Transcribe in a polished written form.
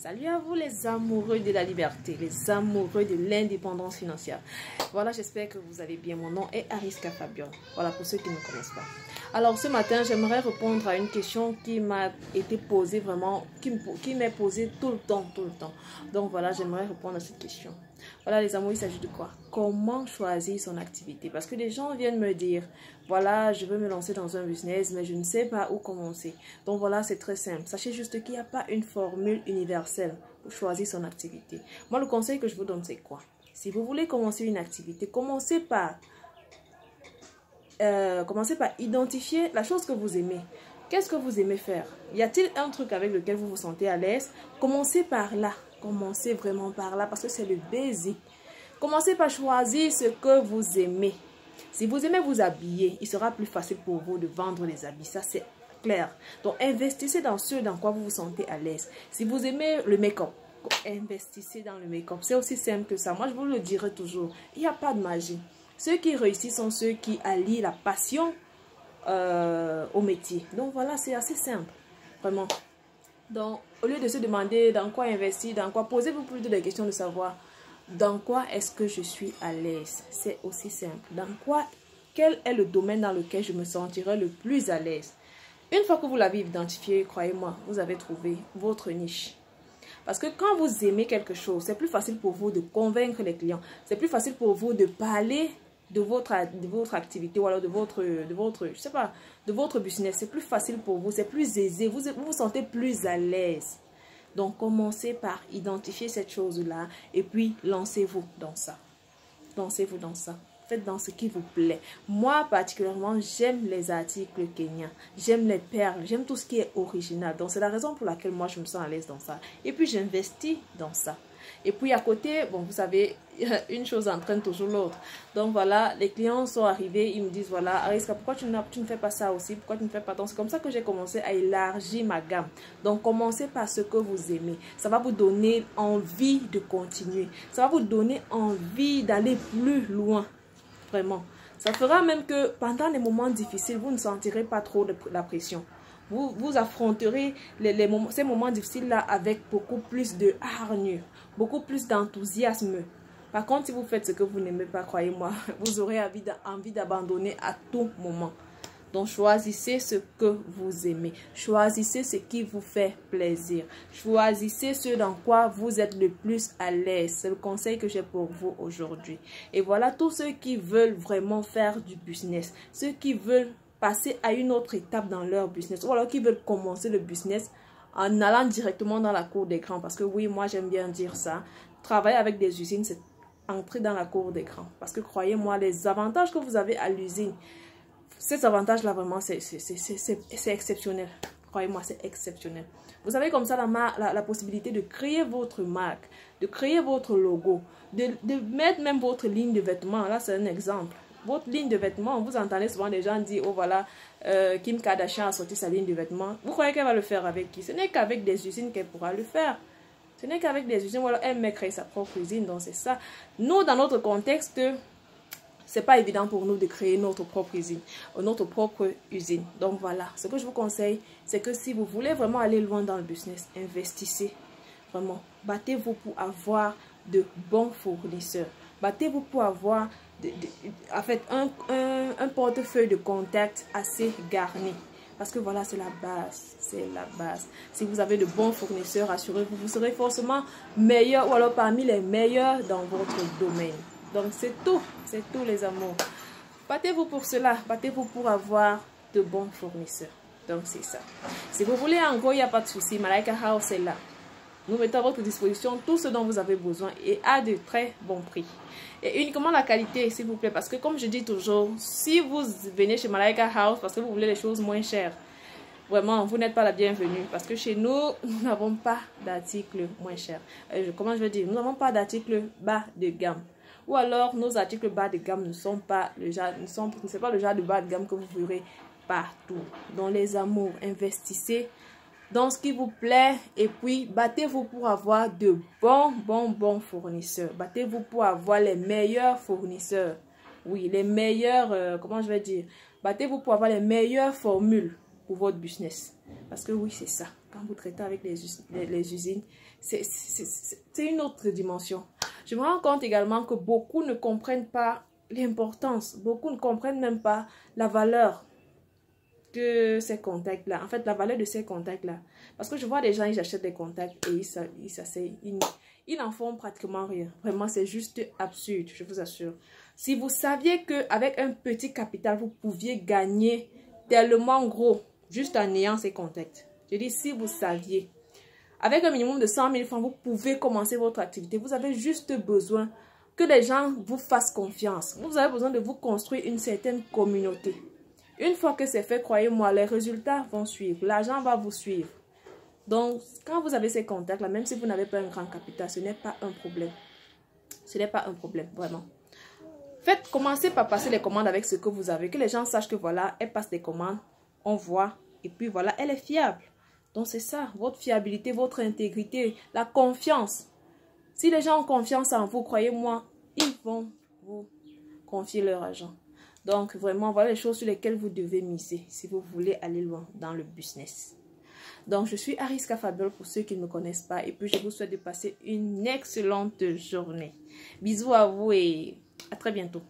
Salut à vous les amoureux de la liberté, les amoureux de l'indépendance financière. Voilà, j'espère que vous allez bien. Mon nom est Ariska Fabian. Voilà, pour ceux qui ne me connaissent pas. Alors, ce matin, j'aimerais répondre à une question qui m'a été posée vraiment, qui m'est posée tout le temps. Donc voilà, j'aimerais répondre à cette question. Voilà les amours, il s'agit de quoi? Comment choisir son activité? Parce que les gens viennent me dire, voilà, je veux me lancer dans un business, mais je ne sais pas où commencer. Donc voilà, c'est très simple. Sachez juste qu'il n'y a pas une formule universelle pour choisir son activité. Moi, le conseil que je vous donne, c'est quoi? Si vous voulez commencer une activité, commencez par identifier la chose que vous aimez. Qu'est-ce que vous aimez faire? Y a-t-il un truc avec lequel vous vous sentez à l'aise? Commencez par là. Commencez vraiment par là parce que c'est le basic. Commencez par choisir ce que vous aimez. Si vous aimez vous habiller, il sera plus facile pour vous de vendre les habits. Ça, c'est clair. Donc, investissez dans ce dans quoi vous vous sentez à l'aise. Si vous aimez le make-up, investissez dans le make-up. C'est aussi simple que ça. Moi, je vous le dirai toujours. Il n'y a pas de magie. Ceux qui réussissent sont ceux qui allient la passion au métier. Donc, voilà, c'est assez simple. Vraiment. Donc, au lieu de se demander dans quoi investir, dans quoi, posez-vous plutôt des questions de savoir dans quoi est-ce que je suis à l'aise. C'est aussi simple. Dans quoi, quel est le domaine dans lequel je me sentirai le plus à l'aise. Une fois que vous l'avez identifié, croyez-moi, vous avez trouvé votre niche. Parce que quand vous aimez quelque chose, c'est plus facile pour vous de convaincre les clients. C'est plus facile pour vous de parler de votre activité ou alors de votre je sais pas, de votre business. C'est plus facile pour vous, c'est plus aisé, vous vous sentez plus à l'aise. Donc, commencez par identifier cette chose-là et puis lancez-vous dans ça. Lancez-vous dans ça. Faites dans ce qui vous plaît. Moi, particulièrement, j'aime les articles kenyans. J'aime les perles. J'aime tout ce qui est original. Donc, c'est la raison pour laquelle moi, je me sens à l'aise dans ça. Et puis, j'investis dans ça. Et puis, à côté, bon, vous savez, une chose entraîne toujours l'autre. Donc, voilà, les clients sont arrivés. Ils me disent, voilà, Ariska, pourquoi tu ne fais pas ça aussi? Pourquoi tu ne fais pas tant? C'est comme ça que j'ai commencé à élargir ma gamme. Donc, commencez par ce que vous aimez. Ça va vous donner envie de continuer. Ça va vous donner envie d'aller plus loin. Vraiment. Ça fera même que pendant les moments difficiles, vous ne sentirez pas trop de la pression. Vous affronterez ces moments difficiles-là avec beaucoup plus de hargne, beaucoup plus d'enthousiasme. Par contre, si vous faites ce que vous n'aimez pas, croyez-moi, vous aurez envie d'abandonner à tout moment. Donc, choisissez ce que vous aimez. Choisissez ce qui vous fait plaisir. Choisissez ce dans quoi vous êtes le plus à l'aise. C'est le conseil que j'ai pour vous aujourd'hui. Et voilà, tous ceux qui veulent vraiment faire du business, ceux qui veulent passer à une autre étape dans leur business, ou alors qui veulent commencer le business en allant directement dans la cour des grands. Parce que oui, moi, j'aime bien dire ça. Travailler avec des usines, c'est entrer dans la cour des grands. Parce que croyez-moi, les avantages que vous avez à l'usine, ces avantages-là, vraiment, c'est exceptionnel. Croyez-moi, c'est exceptionnel. Vous avez comme ça la possibilité de créer votre marque, de créer votre logo, de mettre même votre ligne de vêtements. Là, c'est un exemple. Votre ligne de vêtements, vous entendez souvent des gens dire, oh voilà, Kim Kardashian a sorti sa ligne de vêtements. Vous croyez qu'elle va le faire avec qui? Ce n'est qu'avec des usines qu'elle pourra le faire. Ce n'est qu'avec des usines, ou alors elle met créer sa propre usine. Donc, c'est ça. Nous, dans notre contexte, c'est pas évident pour nous de créer notre propre usine. Donc voilà, ce que je vous conseille, c'est que si vous voulez vraiment aller loin dans le business, investissez. Vraiment, battez-vous pour avoir de bons fournisseurs. Battez-vous pour avoir en fait, un portefeuille de contacts assez garni. Parce que voilà, c'est la base. C'est la base. Si vous avez de bons fournisseurs, assurez-vous, vous serez forcément meilleur ou alors parmi les meilleurs dans votre domaine. Donc, c'est tout les amours. Battez-vous pour cela. Battez-vous pour avoir de bons fournisseurs. Donc, c'est ça. Si vous voulez, en gros, il n'y a pas de souci. Malaika House est là. Nous mettons à votre disposition tout ce dont vous avez besoin et à de très bons prix. Et uniquement la qualité, s'il vous plaît. Parce que, comme je dis toujours, si vous venez chez Malaika House parce que vous voulez les choses moins chères, vraiment, vous n'êtes pas la bienvenue. Parce que chez nous, nous n'avons pas d'articles moins chers. Comment je veux dire? Nous n'avons pas d'articles bas de gamme. Ou alors, nos articles bas de gamme ne sont pas le genre, c'est pas le genre de bas de gamme que vous verrez partout. Donc, les amours, investissez dans ce qui vous plaît et puis battez-vous pour avoir de bons fournisseurs. Battez-vous pour avoir les meilleurs fournisseurs. Oui, les meilleurs, comment je vais dire? Battez-vous pour avoir les meilleures formules pour votre business. Parce que oui, c'est ça. Quand vous traitez avec les usines, c'est une autre dimension. Je me rends compte également que beaucoup ne comprennent pas l'importance. Beaucoup ne comprennent même pas la valeur de ces contacts-là. En fait, la valeur de ces contacts-là. Parce que je vois des gens, ils achètent des contacts et ils n'en font pratiquement rien. Vraiment, c'est juste absurde, je vous assure. Si vous saviez qu'avec un petit capital, vous pouviez gagner tellement gros, juste en ayant ces contacts. Je dis, si vous saviez, avec un minimum de 100 000 francs, vous pouvez commencer votre activité. Vous avez juste besoin que les gens vous fassent confiance. Vous avez besoin de vous construire une certaine communauté. Une fois que c'est fait, croyez-moi, les résultats vont suivre. L'argent va vous suivre. Donc, quand vous avez ces contacts-là, même si vous n'avez pas un grand capital, ce n'est pas un problème. Ce n'est pas un problème, vraiment. Commencez par passer les commandes avec ce que vous avez. Que les gens sachent que voilà, elle passe des commandes, on voit, et puis voilà, elle est fiable. Donc c'est ça, votre fiabilité, votre intégrité, la confiance. Si les gens ont confiance en vous, croyez-moi, ils vont vous confier leur argent. Donc vraiment, voilà les choses sur lesquelles vous devez miser si vous voulez aller loin dans le business. Donc je suis Ariska Fabiola pour ceux qui ne me connaissent pas. Et puis je vous souhaite de passer une excellente journée. Bisous à vous et à très bientôt.